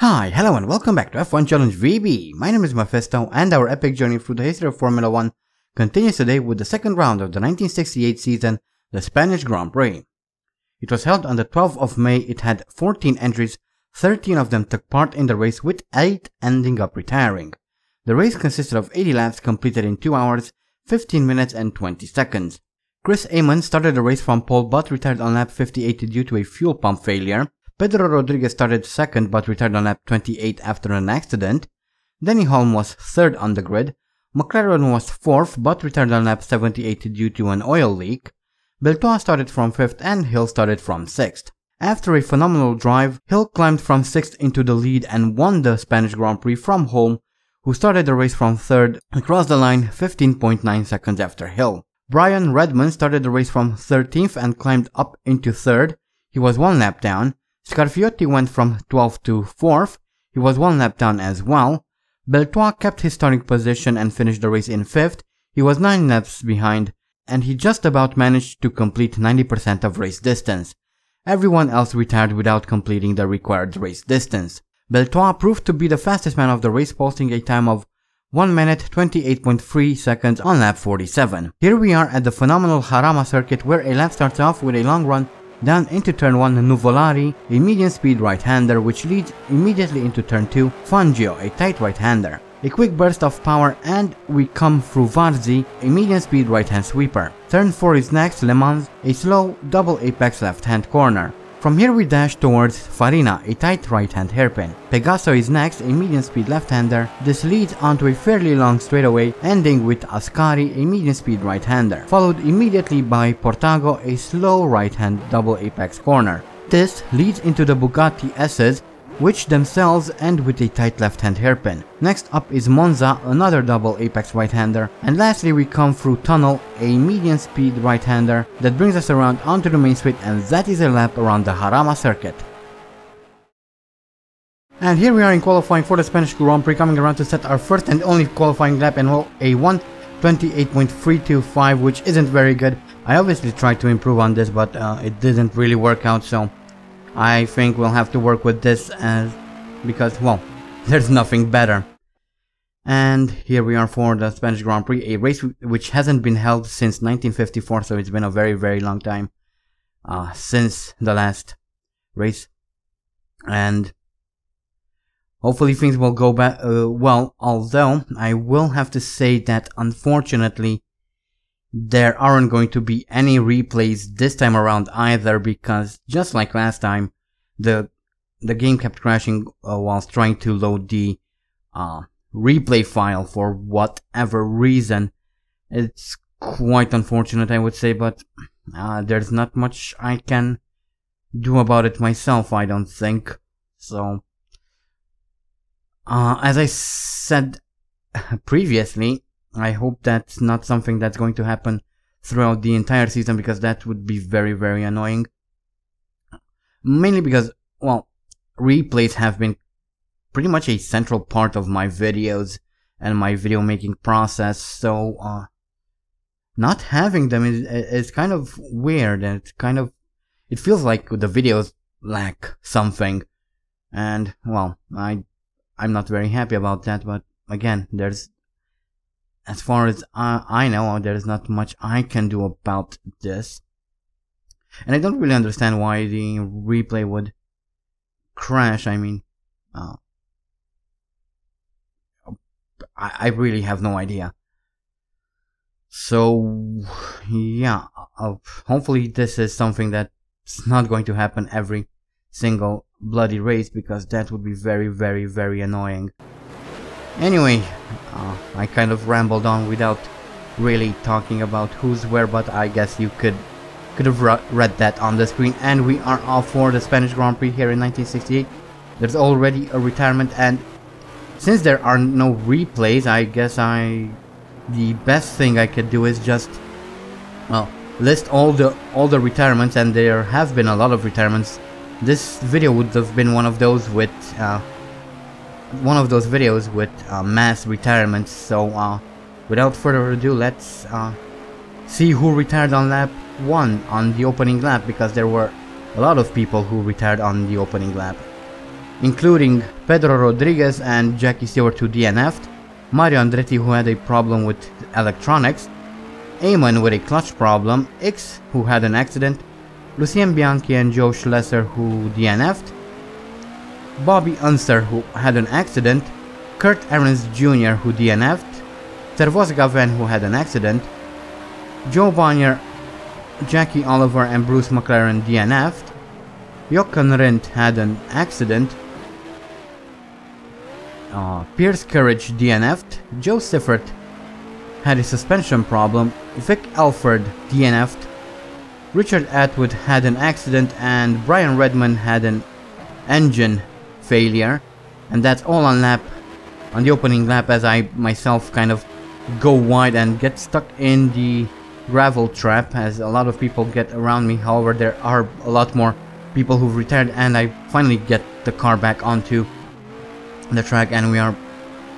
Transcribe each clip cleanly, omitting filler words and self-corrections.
Hi, hello and welcome back to F1 Challenge VB. My name is Mephisto and our epic journey through the history of Formula 1 continues today with the second round of the 1968 season, the Spanish Grand Prix. It was held on the 12th of May, it had 14 entries, 13 of them took part in the race with 8 ending up retiring. The race consisted of 80 laps completed in 2 hours, 15 minutes and 20 seconds. Chris Amon started the race from pole but retired on lap 58 due to a fuel pump failure. Pedro Rodriguez started second but retired on lap 28 after an accident. Denny Hulme was third on the grid. McLaren was fourth but retired on lap 78 due to an oil leak. Beltois started from fifth and Hill started from sixth. After a phenomenal drive, Hill climbed from sixth into the lead and won the Spanish Grand Prix from Hulme, who started the race from third and crossed the line 15.9 seconds after Hill. Brian Redman started the race from 13th and climbed up into third. He was 1 lap down. Scarfiotti went from 12th to 4th, he was 1 lap down as well. Beltois kept his starting position and finished the race in 5th, he was 9 laps behind, and he just about managed to complete 90% of race distance. Everyone else retired without completing the required race distance. Beltois proved to be the fastest man of the race, posting a time of 1 minute 28.3 seconds on lap 47. Here we are at the phenomenal Jarama circuit where a lap starts off with a long run down into turn 1 Nuvolari, a medium speed right-hander which leads immediately into turn 2 Fangio, a tight right-hander. A quick burst of power and we come through Varzi, a medium speed right-hand sweeper. Turn 4 is next, Le Mans, a slow double apex left-hand corner. From here we dash towards Farina, a tight right-hand hairpin. Pegaso is next, a medium-speed left-hander. This leads onto a fairly long straightaway, ending with Ascari, a medium-speed right-hander, followed immediately by Portago, a slow right-hand double apex corner. This leads into the Bugatti S's, which themselves end with a tight left-hand hairpin. Next up is Monza, another double apex right-hander, and lastly we come through Tunnel, a medium speed right-hander that brings us around onto the main straight, and that is a lap around the Jarama circuit. And here we are in qualifying for the Spanish Grand Prix, coming around to set our first and only qualifying lap, and well, a 1:28.325, which isn't very good. I obviously tried to improve on this, but it didn't really work out, so I think we'll have to work with this because, well, there's nothing better. And here we are for the Spanish Grand Prix, a race which hasn't been held since 1954, so it's been a very long time since the last race. And hopefully things will go back well, although I will have to say that unfortunately there aren't going to be any replays this time around either, because just like last time, the game kept crashing whilst trying to load the replay file for whatever reason. It's quite unfortunate, I would say, but there's not much I can do about it myself, I don't think. So, as I said previously, I hope that's not something that's going to happen throughout the entire season, because that would be very annoying. Mainly because, well, replays have been pretty much a central part of my videos and my video making process, so not having them is kind of weird, and it feels like the videos lack something, and well, I'm not very happy about that. But again, as far as I know, there's not much I can do about this. And I don't really understand why the replay would crash. I mean, I really have no idea. So, yeah, hopefully this is something that's not going to happen every single bloody race, because that would be very annoying. Anyway, I kind of rambled on without really talking about who's where, but I guess you could have read that on the screen. And we are off for the Spanish Grand Prix here in 1968. There's already a retirement, and since there are no replays, I guess the best thing I could do is just, well, list all the retirements, and there have been a lot of retirements. This video would have been one of those videos with mass retirements. So without further ado, let's see who retired on lap 1 on the opening lap, because there were a lot of people who retired on the opening lap. including Pedro Rodriguez and Jackie Stewart who DNF'd, Mario Andretti who had a problem with electronics, Eamon with a clutch problem, X who had an accident, Lucien Bianchi and Joe Schlesser who DNF'd, Bobby Unser who had an accident, Kurt Ahrens Jr. who DNF'd, Servoz Gaven who had an accident, Joe Bonnier, Jackie Oliver and Bruce McLaren DNF'd, Jochen Rindt had an accident, Pierce Courage DNF'd, Joe Siffert had a suspension problem, Vic Elford DNF'd, Richard Atwood had an accident, and Brian Redman had an engine failure. And that's all on the opening lap, as I myself kind of go wide and get stuck in the gravel trap as a lot of people get around me. However, there are a lot more people who've retired, and I finally get the car back onto the track and we are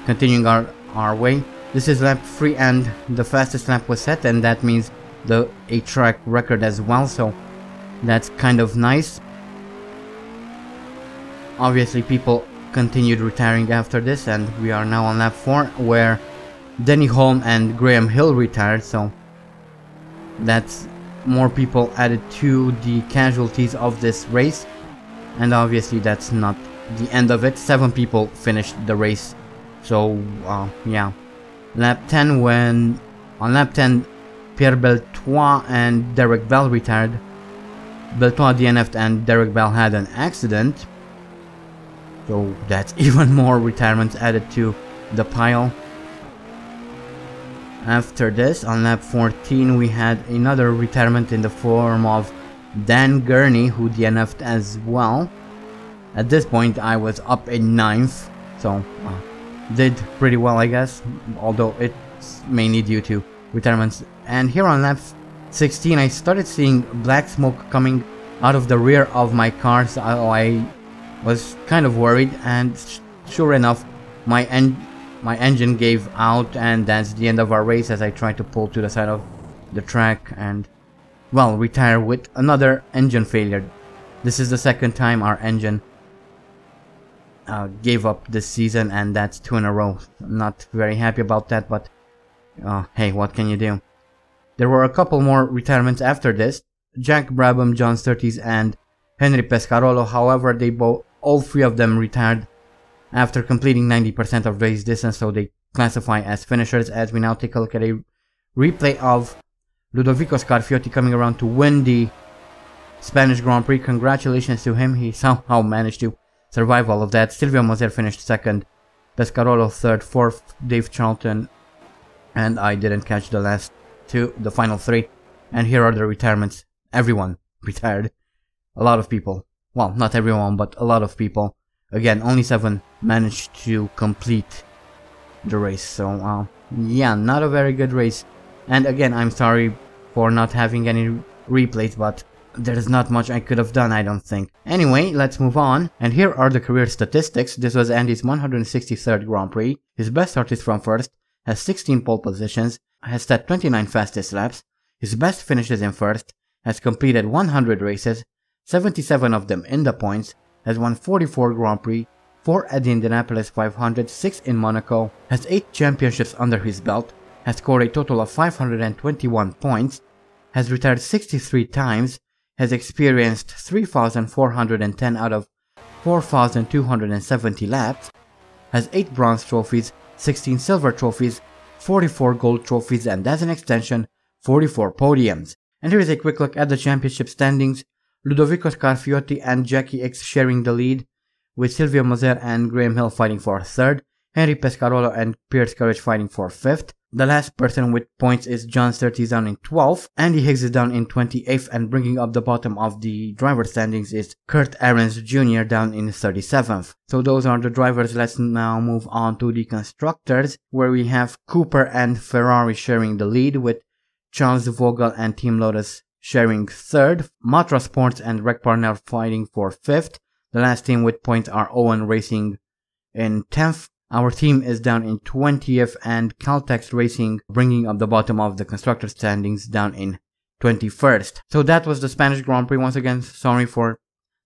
continuing our way. This is lap 3 and the fastest lap was set, and that means a track record as well, so that's kind of nice. Obviously people continued retiring after this, and we are now on lap 4 where Denny Holm and Graham Hill retired, so that's more people added to the casualties of this race. And obviously that's not the end of it. 7 people finished the race, so yeah. Lap 10, when on lap 10 Pierre Beltois and Derek Bell retired. Beltois DNF'd and Derek Bell had an accident, so that's even more retirements added to the pile. After this, on lap 14, we had another retirement in the form of Dan Gurney, who DNF'd as well. At this point I was up in 9th, so did pretty well, I guess, although it's mainly due to retirements. And here on lap 16 I started seeing black smoke coming out of the rear of my car, so I was kind of worried, and sure enough my engine gave out, and that's the end of our race as I tried to pull to the side of the track and, well, retire with another engine failure. This is the second time our engine gave up this season, and that's 2 in a row. I'm not very happy about that, but hey, what can you do? There were a couple more retirements after this. Jack Brabham, John Surtees and Henry Pescarolo. However, all 3 of them retired after completing 90% of race distance, so they classify as finishers. As we now take a look at a replay of Ludovico Scarfiotti coming around to win the Spanish Grand Prix. Congratulations to him, he somehow managed to survive all of that. Silvio Moser finished 2nd, Pescarolo 3rd, 4th Dave Charlton, and I didn't catch the final 3. And here are the retirements. Everyone retired. A lot of people. Well, not everyone, but a lot of people. Again, only 7 managed to complete the race, so yeah, not a very good race. And again, I'm sorry for not having any replays, but there's not much I could have done, I don't think. Anyway, let's move on. And here are the career statistics. This was Andy's 163rd Grand Prix. His best start is from first, has 16 pole positions, has set 29 fastest laps. His best finishes in first, has completed 100 races, 77 of them in the points, has won 44 Grand Prix, 4 at the Indianapolis 500, 6 in Monaco, has 8 championships under his belt, has scored a total of 521 points, has retired 63 times, has experienced 3,410 out of 4,270 laps, has 8 bronze trophies, 16 silver trophies, 44 gold trophies, and as an extension, 44 podiums. And here is a quick look at the championship standings. Ludovico Scarfiotti and Jackie X sharing the lead, with Silvio Moser and Graham Hill fighting for 3rd, Henry Pescarolo and Pierce Courage fighting for 5th. The last person with points is John Surtees down in 12th, Andy Higgs is down in 28th, and bringing up the bottom of the driver standings is Kurt Ahrens Jr. down in 37th. So those are the drivers. Let's now move on to the constructors, where we have Cooper and Ferrari sharing the lead, with Charles Vogel and Team Lotus sharing 3rd, Matra Sports and Rec Partner fighting for 5th. The last team with points are Owen Racing in 10th. Our team is down in 20th, and Caltex Racing bringing up the bottom of the constructor standings down in 21st. So that was the Spanish Grand Prix. Once again, sorry for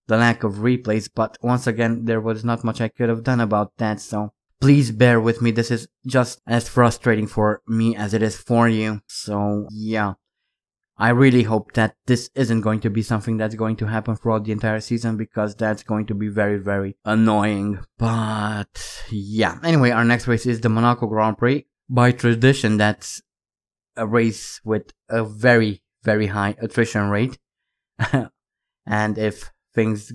the lack of replays, but once again, there was not much I could have done about that, so please bear with me. This is just as frustrating for me as it is for you. So yeah, I really hope that this isn't going to be something that's going to happen throughout the entire season, because that's going to be very, very annoying. But yeah, anyway, our next race is the Monaco Grand Prix. By tradition, that's a race with a very, very high attrition rate. And if things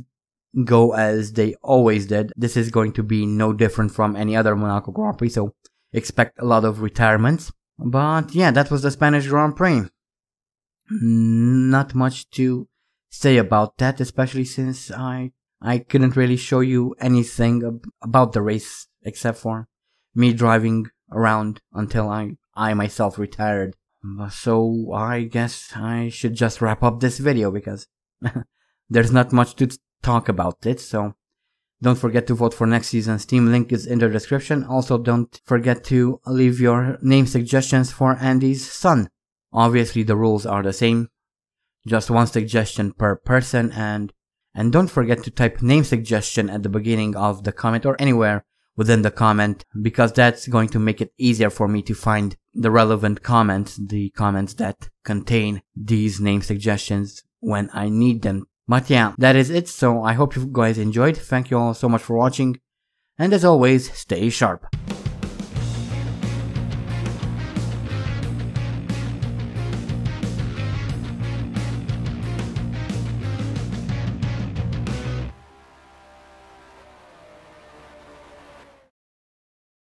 go as they always did, this is going to be no different from any other Monaco Grand Prix, so expect a lot of retirements. But yeah, that was the Spanish Grand Prix. Not much to say about that, especially since I couldn't really show you anything about the race except for me driving around until I myself retired. So I guess I should just wrap up this video, because there's not much to talk about it. So don't forget to vote for next season's team. Link is in the description. Also, don't forget to leave your name suggestions for Andy's son. Obviously, the rules are the same. Just one suggestion per person, and don't forget to type name suggestion at the beginning of the comment or anywhere within the comment, because that's going to make it easier for me to find the relevant comments, the comments that contain these name suggestions when I need them. But yeah, that is it. So I hope you guys enjoyed. Thank you all so much for watching. And as always, stay sharp.